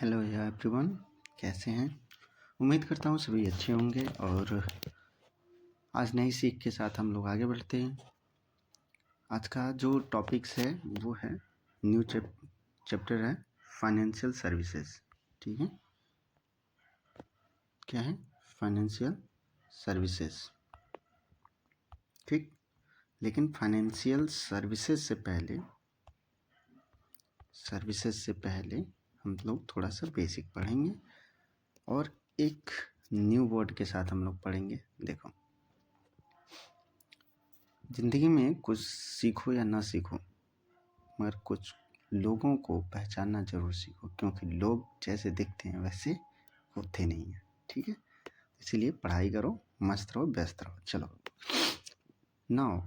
Hello everyone, कैसे हैं। उम्मीद करता हूँ सभी अच्छे होंगे और आज नई सीख के साथ हम लोग आगे बढ़ते हैं। आज का जो टॉपिक्स है वो है न्यू चैप्टर है फाइनेंशियल सर्विसेज। ठीक है, क्या है फाइनेंशियल सर्विसेज। ठीक, लेकिन फाइनेंशियल सर्विसेज से पहले हम लोग थोड़ा सा बेसिक पढ़ेंगे और एक न्यू वर्ड के साथ हम लोग पढ़ेंगे। देखो, ज़िंदगी में कुछ सीखो या ना सीखो, मगर कुछ लोगों को पहचानना ज़रूर सीखो, क्योंकि लोग जैसे दिखते हैं वैसे होते नहीं हैं। ठीक है, इसीलिए पढ़ाई करो, मस्त रहो, व्यस्त रहो। चलो, now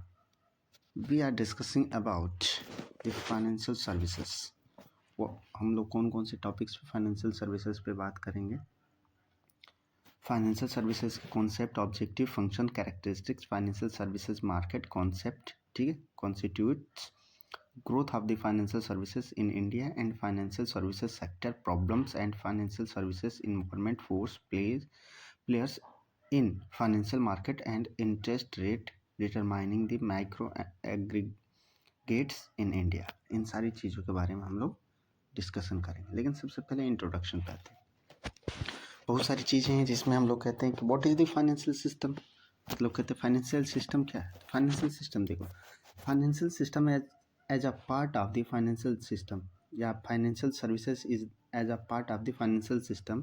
we are discussing about the financial services. वो हम लोग कौन कौन से टॉपिक्स पे फाइनेंशियल सर्विसेज पे बात करेंगे। फाइनेंशियल सर्विसेज के concept, objective, function, characteristics, financial services market concept, ठीक है, constitutes growth of the financial services in India and financial services sector, problems and financial services involvement, force players in financial market and interest rate determining the micro aggregates in India। इन सारी चीज़ों के बारे में हम लोग discussion करेंगे, लेकिन सबसे पहले इंट्रोडक्शन पे आते हैं। बहुत सारी चीज़ें हैं जिसमें हम लोग कहते हैं कि what is the financial system. मतलब कहते हैं फाइनेंशियल सिस्टम क्या है। फाइनेंशियल सिस्टम देखो, financial system as a part of the financial system, financial services is as a part of the financial system,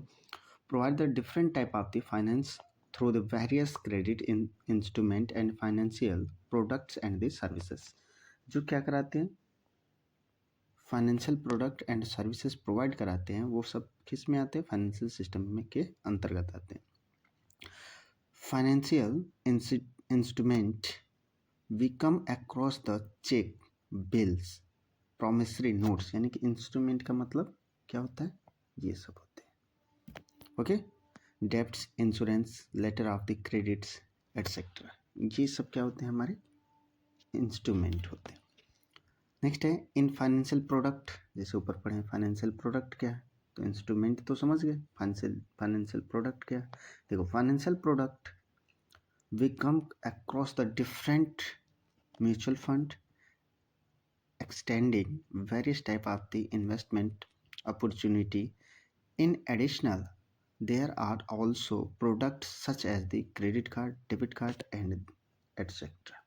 provide the different type of the finance through the various credit instrument and financial products and the services। जो क्या कराते हैं, financial product and services provide कराते हैं, वो सब किस में आते हैं, फाइनेंशियल सिस्टम में के अंतर्गत आते हैं। Financial instrument we come across the cheque, bills, promissory notes, यानी कि इंस्ट्रूमेंट का मतलब क्या होता है, ये सब होते हैं। Okay, debts, insurance, letter of the credits etcetera, ये सब क्या होते हैं, हमारे इंस्ट्रूमेंट होते हैं। नेक्स्ट है इन फाइनेंशियल प्रोडक्ट, जैसे ऊपर पढ़े फाइनेंशियल प्रोडक्ट क्या है, तो इंस्ट्रूमेंट तो समझ गए, फाइनेंशियल प्रोडक्ट क्या है। देखो, financial product we come across the different mutual fund extending various type of the investment opportunity. In addition, there are also products such as the credit card, debit card and etc.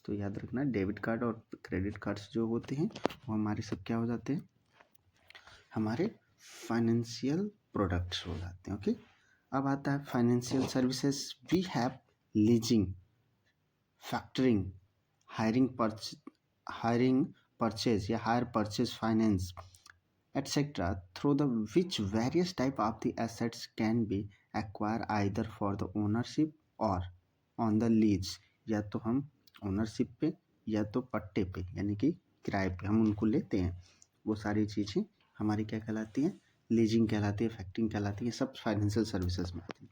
तो याद रखना, debit card और credit cards जो होते हैं वो हमारे सब क्या हो जाते हैं, हमारे फाइनेंशियल प्रोडक्ट्स हो जाते हैं। ओके, अब आता है financial services. We have leasing, factoring, hiring purchase या hire purchase finance etc. through the which various type of the assets can be acquired either for the ownership or on the lease। या तो हम ownership पे या तो पट्टे पे यानी कि किराए पे हम उनको लेते हैं, वो सारी चीज़ें हमारी क्या कहलाती हैं, लीजिंग कहलाती है, फैक्टरिंग कहलाती है, सब फाइनेंशियल सर्विसेज में आती है।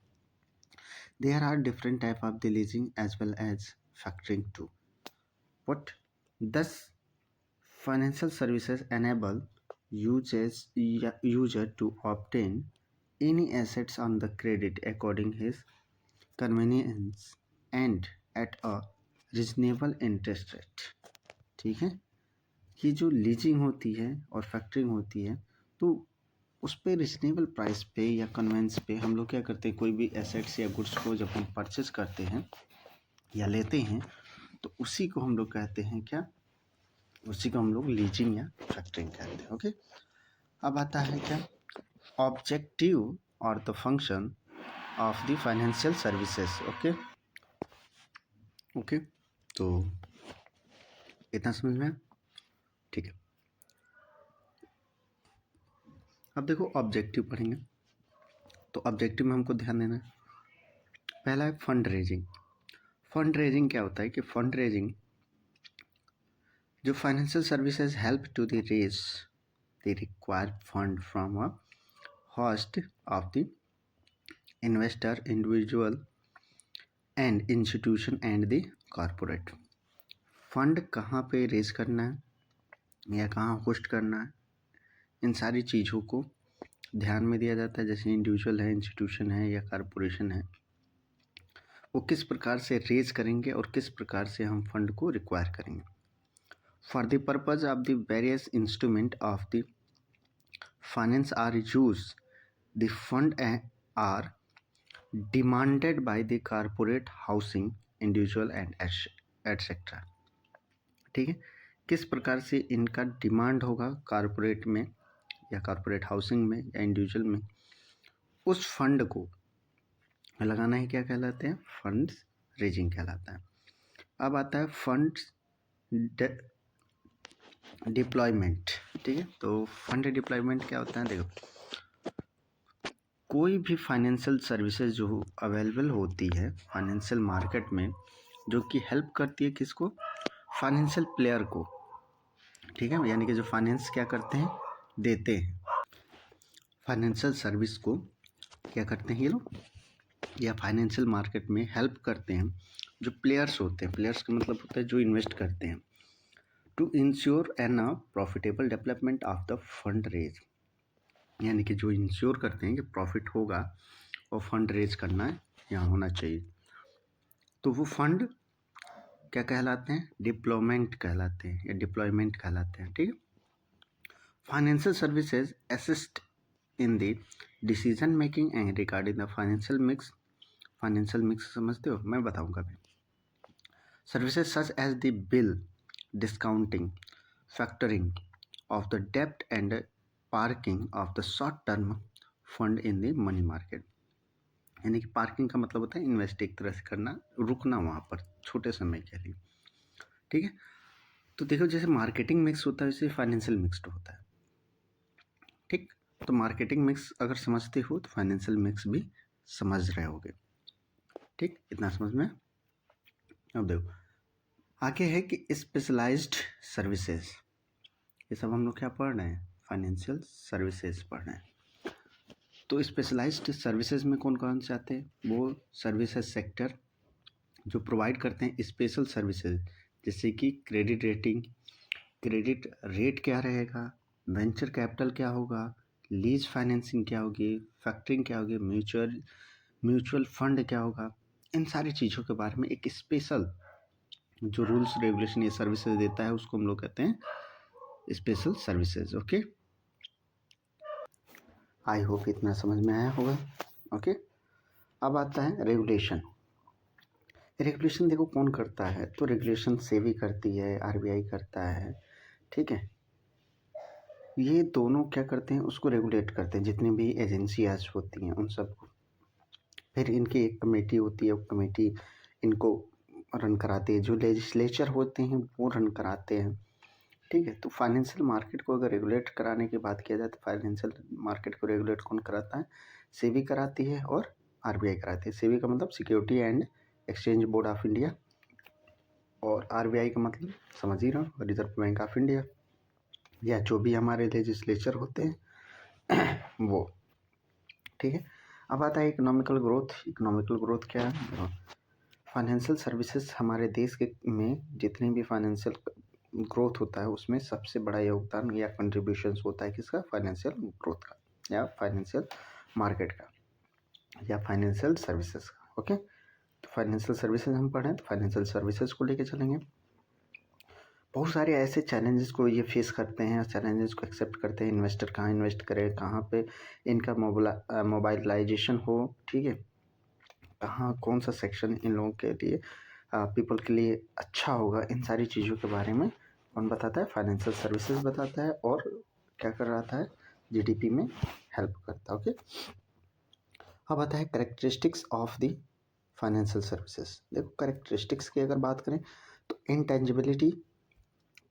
There are different type of the leasing as well as factoring too. What thus financial services enable user to obtain any assets on the credit according his convenience and at a reasonable interest rate। ठीक है, ये जो leasing होती है और factoring होती है, तो उस पर रिजनेबल प्राइस पे या कन्वेंस पे हम लोग क्या करते हैं, कोई भी एसेट्स या गुड्स को जब हम परचेज करते हैं या लेते हैं तो उसी को हम लोग कहते हैं क्या, उसी को हम लोग लीजिंग या फैक्टरिंग कहते हैं। ओके, अब आता है क्या, ऑब्जेक्टिव और the function of the financial services. Okay, तो इतना समझ में, ठीक है। अब देखो, ऑब्जेक्टिव पढ़ेंगे तो ऑब्जेक्टिव में हमको ध्यान देना है। पहला है फंड रेजिंग। फंड रेजिंग क्या होता है कि फंड रेजिंग जो financial services help to the raise the required fund from a host of the investor, individual and institution and the corporate। Fund कहाँ पे रेज करना है या कहाँ होस्ट करना है, इन सारी चीज़ों को ध्यान में दिया जाता है, जैसे इंडिविजुअल है, इंस्टीट्यूशन है या कॉरपोरेशन है, वो किस प्रकार से रेज करेंगे और किस प्रकार से हम फंड को रिक्वायर करेंगे। For the purpose of the various instrument of the finance are use, the fund are demanded by the corporate, housing, individual and etcetera. ठीक है, किस प्रकार से इनका डिमांड होगा कॉरपोरेट में या कॉरपोरेट हाउसिंग में या इंडिविजुअल में, उस फंड को लगाना ही क्या कहलाते हैं, फंड्स रेजिंग कहलाता है। अब आता है फंड्स डिप्लॉयमेंट। ठीक है, तो फंड डिप्लॉयमेंट क्या होता है, देखो कोई भी फाइनेंशियल सर्विसेज जो अवेलेबल होती है फाइनेंशियल मार्केट में, जो कि हेल्प करती है किसको, फाइनेंशियल प्लेयर को। ठीक है, यानी कि जो फाइनेंस क्या करते हैं, देते हैं फाइनेंशियल सर्विस को, क्या करते हैं ये लोग, या फाइनेंशियल मार्केट में हेल्प करते हैं जो प्लेयर्स होते हैं। प्लेयर्स का मतलब होता है जो इन्वेस्ट करते हैं, to ensure an profitable development of the fund raise, यानी कि जो इंश्योर करते हैं कि प्रॉफिट होगा और फंड रेज करना है, यहाँ होना चाहिए। तो वो फंड क्या कहलाते हैं, डिप्लॉयमेंट कहलाते हैं या डिप्लॉयमेंट कहलाते हैं। ठीक है, financial services assist in the decision making and regarding the financial mix. Financial mix समझते हो, मैं बताऊंगा अभी। Services such as the bill discounting, factoring of the डेब्ट and parking of the short term fund in the money market. यानी कि parking का मतलब होता है इन्वेस्ट एक तरह से करना, रुकना वहाँ पर छोटे समय के लिए। ठीक है, तो देखो जैसे मार्केटिंग मिक्स होता है वैसे फाइनेंशियल मिक्स्ड होता है। ठीक, तो मार्केटिंग मिक्स अगर समझते हो तो फाइनेंशियल मिक्स भी समझ रहे होगे। ठीक, इतना समझ में। अब देखो आगे है कि स्पेशलाइज्ड सर्विसेज, ये सब हम लोग क्या पढ़ रहे हैं, फाइनेंशियल सर्विसेज पढ़ रहे हैं। तो स्पेशलाइज्ड सर्विसेज में कौन कौन से आते हैं, वो सर्विसेज सेक्टर जो प्रोवाइड करते हैं स्पेशल सर्विसेज, जैसे कि क्रेडिट रेटिंग, क्रेडिट रेट क्या रहेगा, वेंचर कैपिटल क्या होगा, लीज फाइनेंसिंग क्या होगी, फैक्टरिंग क्या होगी, म्यूचुअल फंड क्या होगा। इन सारी चीज़ों के बारे में एक स्पेशल जो रूल्स रेगुलेशन ये सर्विसेज देता है उसको हम लोग कहते हैं special services. Okay, I hope इतना समझ में आया होगा। ओके, अब आता है रेगुलेशन। रेगुलेशन देखो कौन करता है, तो रेगुलेशन सेबी करती है, आरबीआई करता है। ठीक है, ये दोनों क्या करते हैं, उसको रेगुलेट करते हैं, जितनी भी एजेंसियाज होती हैं उन सबको। फिर इनकी एक कमेटी होती है, वो कमेटी इनको रन कराते हैं, जो लेजिस्लेचर होते हैं वो रन कराते हैं। ठीक है, तो फाइनेंशियल मार्केट को अगर रेगुलेट कराने की बात किया जाए तो फाइनेंशियल मार्केट को रेगुलेट कौन कराता है, सेबी कराती है और आरबीआई कराती है। सेबी का मतलब security and exchange board of India, और आरबीआई का मतलब समझ ही रहा हूँ, रिजर्व बैंक ऑफ इंडिया, या जो भी हमारे लेजिस्लेचर होते हैं वो। ठीक है, अब आता है इकोनॉमिकल ग्रोथ। इकोनॉमिकल ग्रोथ क्या है, फाइनेंशियल सर्विसेज हमारे देश के में जितने भी फाइनेंशियल ग्रोथ होता है उसमें सबसे बड़ा योगदान या कंट्रीब्यूशंस होता है किसका, फाइनेंशियल ग्रोथ का या फाइनेंशियल मार्केट का या फाइनेंशियल सर्विसेज का। ओके, तो फाइनेंशियल सर्विसेज हम पढ़ें तो फाइनेंशियल सर्विसेज को लेके चलेंगे। बहुत सारे ऐसे चैलेंजेस को ये फेस करते हैं, चैलेंजेस को एक्सेप्ट करते हैं। इन्वेस्टर कहाँ इन्वेस्ट करे, कहाँ पे इनका मोबाइलाइजेशन हो, ठीक है, कहाँ कौन सा सेक्शन इन लोगों के लिए पीपल के लिए अच्छा होगा, इन सारी चीज़ों के बारे में कौन बताता है, फाइनेंशियल सर्विसेज बताता है। और क्या कर रहा है, जीडीपी में हेल्प करता है। ओके, अब आता है characteristics of the financial services. देखो करेक्टरिस्टिक्स की अगर बात करें तो इंटेंजिबिलिटी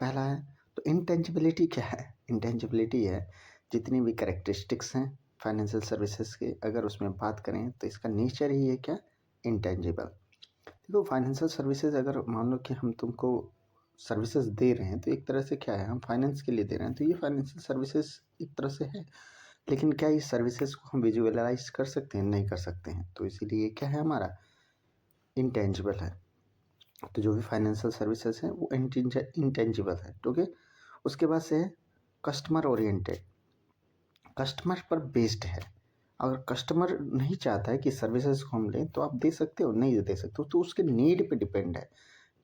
पहला है। तो इंटेंजिबिलिटी क्या है, इंटेंजिबिलिटी है जितनी भी करेक्टरिस्टिक्स हैं फाइनेंशियल सर्विसेज के, अगर उसमें बात करें तो इसका नेचर ही है क्या, इंटेंजिबल। देखो फाइनेंशियल सर्विसेज अगर मान लो कि हम तुमको सर्विसेज दे रहे हैं तो एक तरह से क्या है, हम फाइनेंस के लिए दे रहे हैं, तो ये फाइनेंशियल सर्विसेज एक तरह से है। लेकिन क्या इस सर्विसेज को हम विजुअलाइज कर सकते हैं, नहीं कर सकते हैं, तो इसीलिए क्या है हमारा इंटेंजिबल है। तो जो भी फाइनेंशियल सर्विसेज हैं वो इंटेंजिबल है। ठीक है, उसके बाद से है कस्टमर ओरिएंटेड। कस्टमर पर बेस्ड है। अगर कस्टमर नहीं चाहता है कि सर्विसेज को हम लें तो आप दे सकते हो, नहीं दे सकते हो, तो उसके नीड पे डिपेंड है।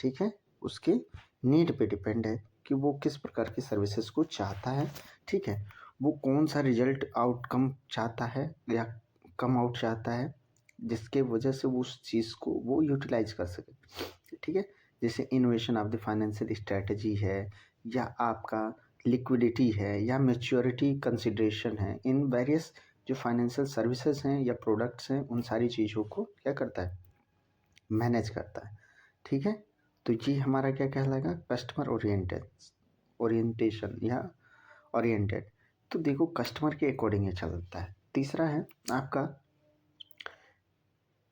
ठीक है, उसके नीड पे डिपेंड है कि वो किस प्रकार की सर्विसेज को चाहता है। ठीक है, वो कौन सा रिजल्ट आउटकम चाहता है या कम आउट चाहता है, जिसके वजह से वो उस चीज़ को वो यूटिलाइज कर सके। ठीक है, जैसे innovation of the financial strategy है, या आपका लिक्विडिटी है, या मैच्योरिटी कंसिडरेशन है, इन वेरियस जो फाइनेंशियल सर्विसेज हैं या प्रोडक्ट्स हैं, उन सारी चीज़ों को क्या करता है, मैनेज करता है। ठीक है, तो ये हमारा क्या कहलाएगा, कस्टमर ओरिएंटेशन या ओरिएंटेड। तो देखो कस्टमर के अकॉर्डिंग ये चलता है। तीसरा है आपका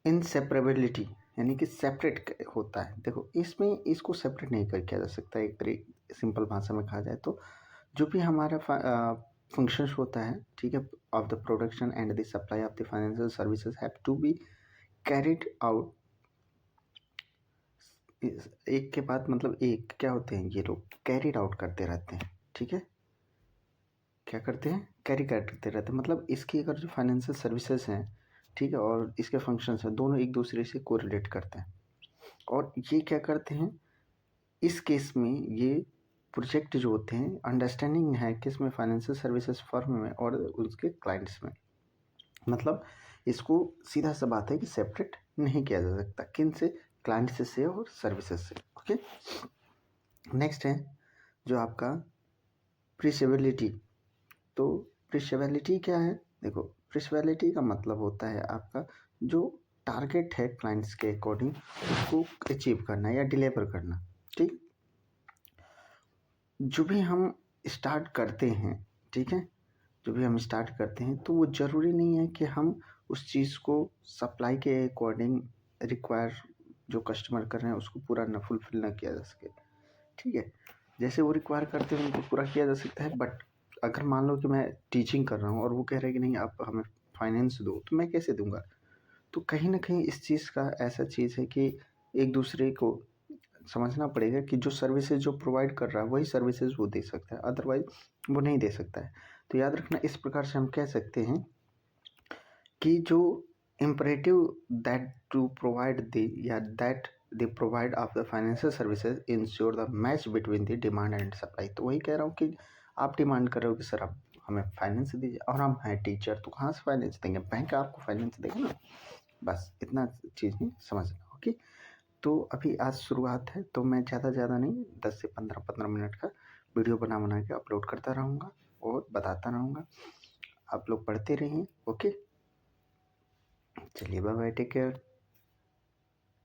इनसेपरेबिलिटी, यानी कि सेपरेट होता है। देखो इसमें इसको सेपरेट नहीं कर किया जा सकता। एक तरीके सिंपल भाषा में कहा जाए तो जो भी हमारा फंक्शंस होता है, ठीक है, of the production and the supply of the financial services have to be carried out, एक के बाद मतलब एक क्या होते हैं, ये लोग कैरिड आउट करते रहते हैं। ठीक है, क्या करते हैं, कैरी करते रहते हैं। मतलब इसकी अगर जो फाइनेंशियल सर्विसेज हैं, ठीक है, और इसके फंक्शंस हैं, दोनों एक दूसरे से कोरिलेट करते हैं। और ये क्या करते हैं, इस केस में ये प्रोजेक्ट जो होते हैं, अंडरस्टैंडिंग है किस में, फाइनेंशियल सर्विसेज फर्म में और उसके क्लाइंट्स में। मतलब इसको सीधा सा बात है कि सेपरेट नहीं किया जा सकता, किन से, क्लाइंट से और सर्विसेज से। ओके, नेक्स्ट है जो आपका प्रीसेबिलिटी। तो प्रीसेबिलिटी क्या है, देखो प्रीसेबिलिटी का मतलब होता है आपका जो टारगेट है क्लाइंट्स के अकॉर्डिंग उसको अचीव करना या डिलीवर करना। ठीक, जो भी हम स्टार्ट करते हैं, ठीक है, जो भी हम स्टार्ट करते हैं तो वो ज़रूरी नहीं है कि हम उस चीज़ को सप्लाई के अकॉर्डिंग रिक्वायर जो कस्टमर कर रहे हैं उसको पूरा न फुलफिल ना किया जा सके। ठीक है, जैसे वो रिक्वायर करते हैं उनको पूरा किया जा सकता है, बट अगर मान लो कि मैं टीचिंग कर रहा हूँ और वो कह रहे हैं कि नहीं आप हमें फाइनेंस दो, तो मैं कैसे दूंगा। तो कहीं ना कहीं इस चीज़ का ऐसा चीज़ है कि एक दूसरे को समझना पड़ेगा कि जो सर्विसेज जो प्रोवाइड कर रहा है वही सर्विसेज वो दे सकता है, अदरवाइज वो नहीं दे सकता है। तो याद रखना, इस प्रकार से हम कह सकते हैं कि जो imperative that to provide the या that they provide of the financial services ensure the match between the demand and supply. तो वही कह रहा हूँ कि आप डिमांड कर रहे हो कि सर आप हमें फाइनेंस दीजिए, और हम हैं टीचर तो कहाँ से फाइनेंस देंगे, बैंक आपको फाइनेंस देगा ना। बस इतना चीज़ ही समझना। ओके, तो अभी आज शुरुआत है तो मैं ज़्यादा नहीं 10 से 15 मिनट का वीडियो बना के अपलोड करता रहूँगा और बताता रहूँगा। आप लोग पढ़ते रहिए। ओके, चलिए बाय बाय, टेक केयर।